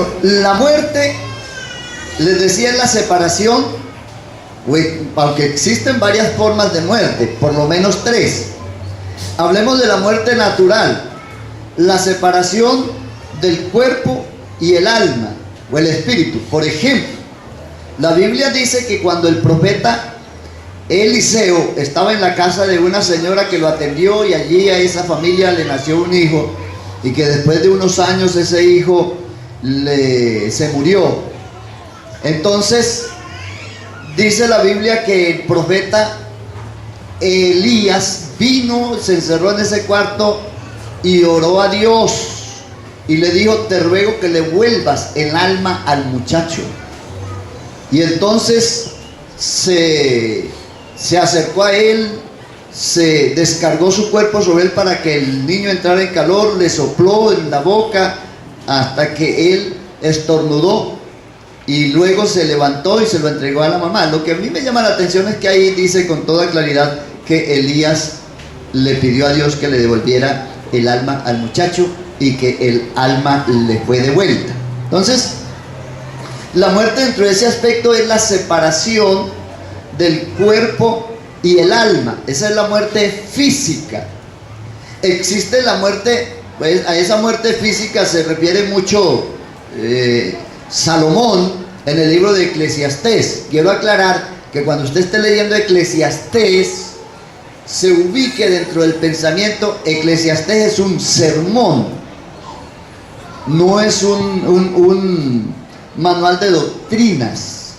Bueno, la muerte, les decía, es la separación, aunque existen varias formas de muerte, por lo menos tres. Hablemos de la muerte natural, la separación del cuerpo y el alma o el espíritu. Por ejemplo, la Biblia dice que cuando el profeta Eliseo estaba en la casa de una señora que lo atendió, y allí a esa familia le nació un hijo, y que después de unos años ese hijo se murió. Entonces dice la Biblia que el profeta Elías vino, se encerró en ese cuarto y oró a Dios y le dijo: te ruego que le vuelvas el alma al muchacho. Y entonces se acercó a él, se descargó su cuerpo sobre él para que el niño entrara en calor, le sopló en la boca hasta que él estornudó, y luego se levantó y se lo entregó a la mamá. Lo que a mí me llama la atención es que ahí dice con toda claridad que Elías le pidió a Dios que le devolviera el alma al muchacho, y que el alma le fue devuelta. Entonces, la muerte dentro de ese aspecto es la separación del cuerpo y el alma. Esa es la muerte física. Existe la muerte, pues a esa muerte física se refiere mucho Salomón en el libro de Eclesiastés. Quiero aclarar que cuando usted esté leyendo Eclesiastés, se ubique dentro del pensamiento. Eclesiastés es un sermón, no es un manual de doctrinas.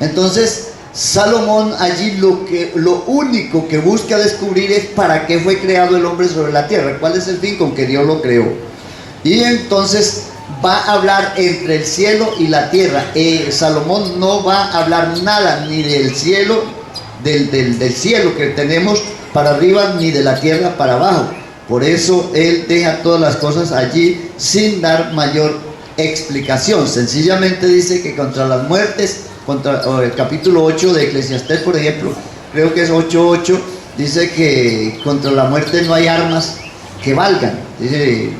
Entonces Salomón allí lo único que busca descubrir es para qué fue creado el hombre sobre la tierra, cuál es el fin con que Dios lo creó. Y entonces va a hablar entre el cielo y la tierra. Salomón no va a hablar nada ni del cielo, del cielo que tenemos para arriba, ni de la tierra para abajo. Por eso él deja todas las cosas allí sin dar mayor explicación. Sencillamente dice que contra las muertes, el capítulo 8 de Eclesiastés, por ejemplo, creo que es 8:8, dice que contra la muerte no hay armas que valgan. Dice,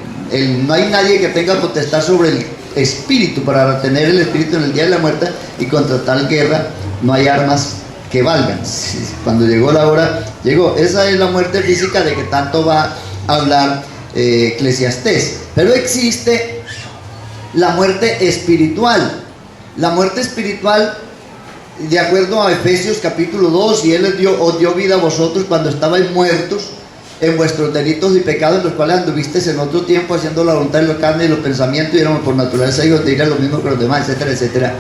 no hay nadie que tenga potestad sobre el espíritu para retener el espíritu en el día de la muerte, y contra tal guerra no hay armas que valgan. Cuando llegó la hora, llegó. Esa es la muerte física de que tanto va a hablar Eclesiastés. Pero existe la muerte espiritual. La muerte espiritual, de acuerdo a Efesios capítulo 2, y Él os dio vida a vosotros cuando estabais muertos en vuestros delitos y pecados, en los cuales anduvisteis en otro tiempo haciendo la voluntad de la carne y los pensamientos, y éramos por naturaleza hijos de ira, lo mismo que los demás, etcétera, etcétera.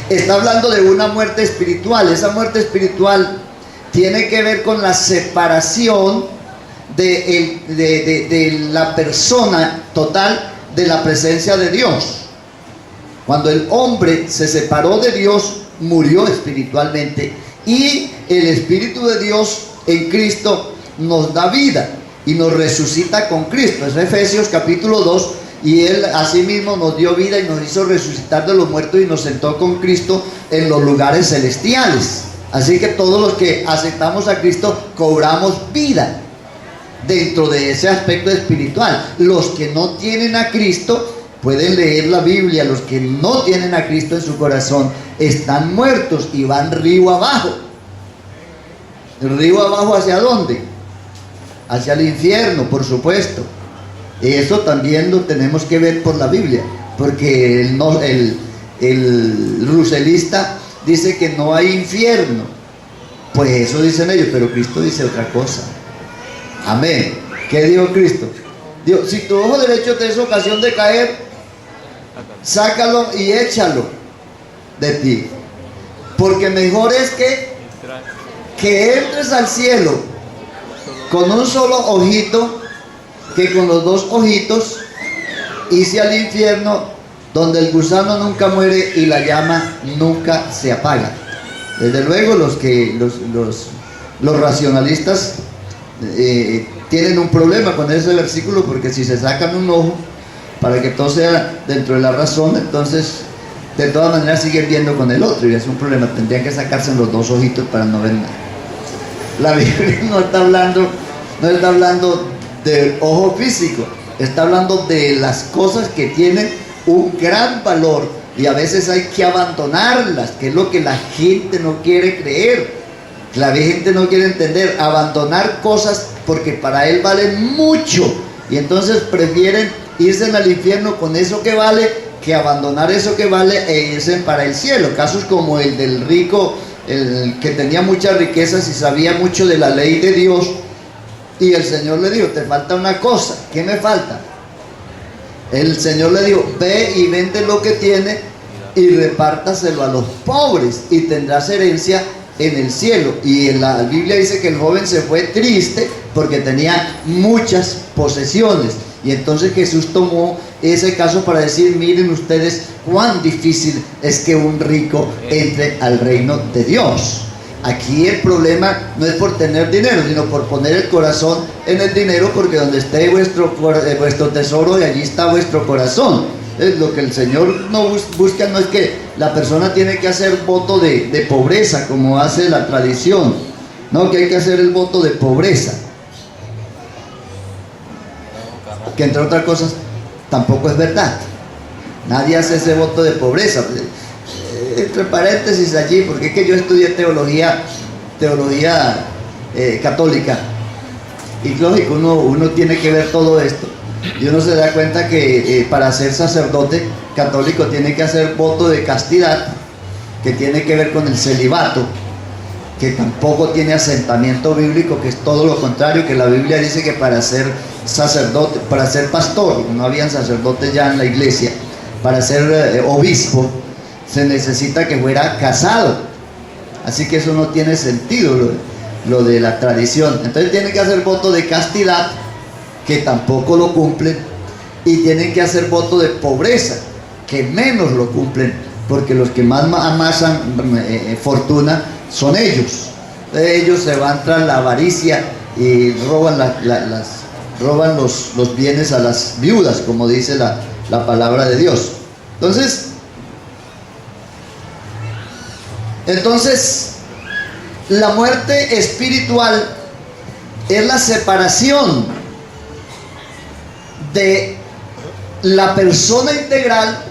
Está hablando de una muerte espiritual. Esa muerte espiritual tiene que ver con la separación de la persona total de la presencia de Dios. Cuando el hombre se separó de Dios, murió espiritualmente, y el Espíritu de Dios en Cristo nos da vida y nos resucita con Cristo. Es Efesios capítulo 2, y Él asimismo nos dio vida y nos hizo resucitar de los muertos y nos sentó con Cristo en los lugares celestiales. Así que todos los que aceptamos a Cristo cobramos vida dentro de ese aspecto espiritual. Los que no tienen a Cristo pueden leer la Biblia. Los que no tienen a Cristo en su corazón están muertos y van río abajo. ¿Río abajo hacia dónde? Hacia el infierno, por supuesto. Eso también lo tenemos que ver por la Biblia, porque el ruselista dice que no hay infierno. Pues eso dicen ellos, pero Cristo dice otra cosa. Amén. ¿Qué dijo Cristo? Dijo: si tu ojo derecho te es ocasión de caer, sácalo y échalo de ti, porque mejor es que entres al cielo con un solo ojito que con los dos ojitos irse al infierno, donde el gusano nunca muere y la llama nunca se apaga. Desde luego los racionalistas tienen un problema con ese versículo, porque si se sacan un ojo para que todo sea dentro de la razón, entonces de todas maneras siguen viendo con el otro, y es un problema. Tendrían que sacarse los dos ojitos para no ver nada. La Biblia no está hablando del ojo físico, está hablando de las cosas que tiene un gran valor y a veces hay que abandonarlas, que es lo que la gente no quiere creer, la gente no quiere entender, abandonar cosas porque para él valen mucho y entonces prefieren irse al infierno con eso que vale que abandonar eso que vale e irse para el cielo. Casos como el del rico, el que tenía muchas riquezas y sabía mucho de la ley de Dios, y el Señor le dijo: te falta una cosa. ¿Qué me falta? El Señor le dijo: ve y vende lo que tiene y repártaselo a los pobres y tendrás herencia en el cielo. Y en la Biblia dice que el joven se fue triste porque tenía muchas posesiones. Y entonces Jesús tomó ese caso para decir: miren ustedes cuán difícil es que un rico entre al reino de Dios. Aquí el problema no es por tener dinero, sino por poner el corazón en el dinero, porque donde esté vuestro tesoro, y allí está vuestro corazón. Lo que el Señor no busca no es que la persona tiene que hacer voto de pobreza, como hace la tradición. No, que hay que hacer el voto de pobreza, que entre otras cosas tampoco es verdad. Nadie hace ese voto de pobreza. Entre paréntesis allí, porque es que yo estudié teología católica, y lógico, uno tiene que ver todo esto, y uno se da cuenta que para ser sacerdote católico tiene que hacer voto de castidad, que tiene que ver con el celibato, que tampoco tiene asentamiento bíblico, que es todo lo contrario, que la Biblia dice que para ser sacerdote, para ser pastor, no habían sacerdotes ya en la iglesia, para ser obispo se necesita que fuera casado. Así que eso no tiene sentido, lo de la tradición. Entonces tienen que hacer voto de castidad, que tampoco lo cumplen, y tienen que hacer voto de pobreza, que menos lo cumplen, porque los que más amasan fortuna son ellos. Ellos se van tras la avaricia y roban roban los bienes a las viudas, como dice la palabra de Dios. Entonces, la muerte espiritual es la separación de la persona integral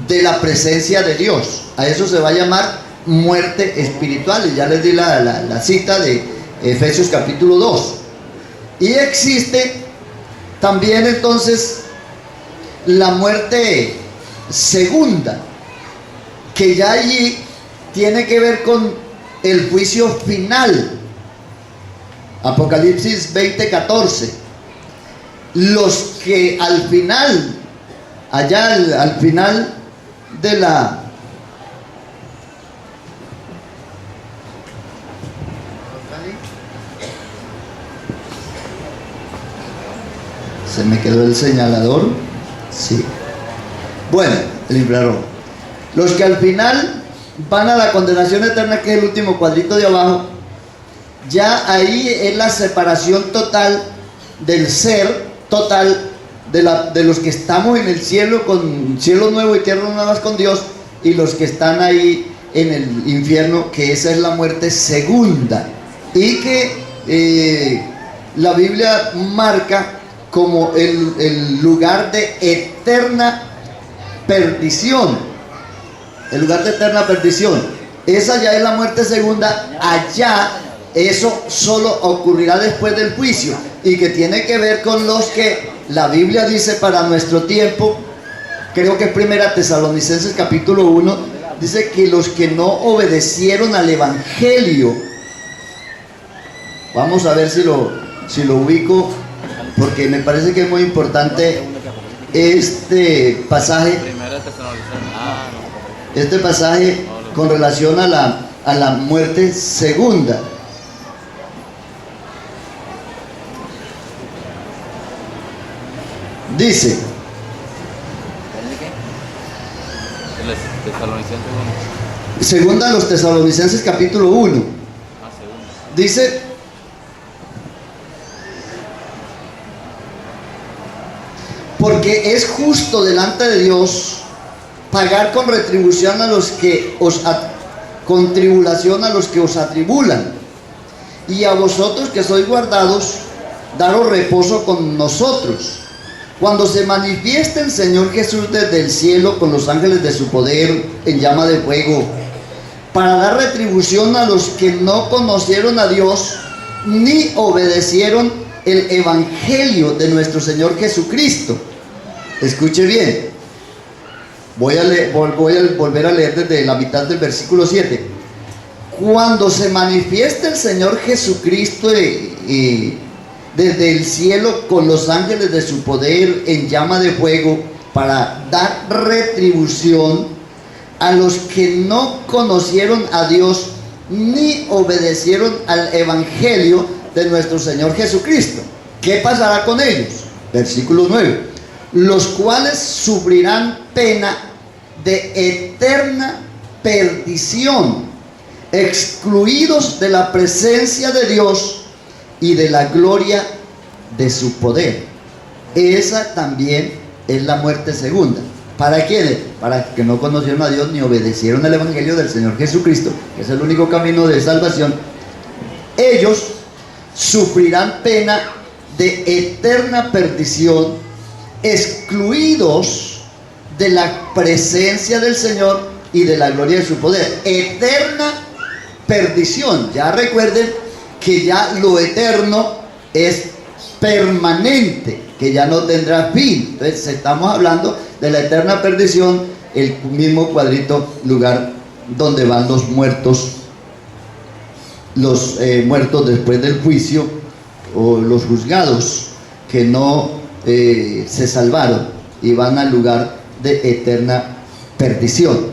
de la presencia de Dios. A eso se va a llamar muerte espiritual, y ya les di la cita de Efesios capítulo 2. Y existe también entonces la muerte segunda, que ya allí tiene que ver con el juicio final. Apocalipsis 20:14. Los que al final, allá al final de ¿se me quedó el señalador? Sí. Bueno, el infrarrojo. Los que al final van a la condenación eterna, que es el último cuadrito de abajo, ya ahí es la separación total del ser total de los que estamos en el cielo, con cielo nuevo y tierra nuevas con Dios, y los que están ahí en el infierno, que esa es la muerte segunda, y que la Biblia marca como el lugar de eterna perdición. El lugar de eterna perdición. Esa ya es la muerte segunda. Allá eso solo ocurrirá después del juicio, y que tiene que ver con los que la Biblia dice para nuestro tiempo, creo que es Primera Tesalonicenses capítulo 1, dice que los que no obedecieron al Evangelio. Vamos a ver si lo ubico, porque me parece que es muy importante este pasaje. Este pasaje con relación a la muerte segunda. Dice, segunda a los Tesalonicenses capítulo 1. Dice: porque es justo delante de Dios pagar con retribución a los que con tribulación a los que os atribulan, y a vosotros que sois guardados, daros reposo con nosotros, Cuando se manifieste el Señor Jesús desde el cielo con los ángeles de su poder en llama de fuego, para dar retribución a los que no conocieron a Dios ni obedecieron el evangelio de nuestro Señor Jesucristo. Escuche bien, voy a volver a leer desde la mitad del versículo 7. Cuando se manifieste el Señor Jesucristo desde el cielo con los ángeles de su poder en llama de fuego, para dar retribución a los que no conocieron a Dios ni obedecieron al evangelio de nuestro Señor Jesucristo. ¿Qué pasará con ellos? Versículo 9. Los cuales sufrirán pena de eterna perdición, excluidos de la presencia de Dios y de la gloria de su poder. Esa también es la muerte segunda. ¿Para quiénes? Para que no conocieron a Dios ni obedecieron el evangelio del Señor Jesucristo, que es el único camino de salvación. Ellos sufrirán pena de eterna perdición, excluidos de la presencia del Señor y de la gloria de su poder. Eterna perdición. Ya recuerden que ya lo eterno es permanente, que ya no tendrá fin. Entonces estamos hablando de la eterna perdición, el mismo cuadrito, lugar donde van los muertos después del juicio, o los juzgados que no se salvaron y van al lugar de eterna perdición.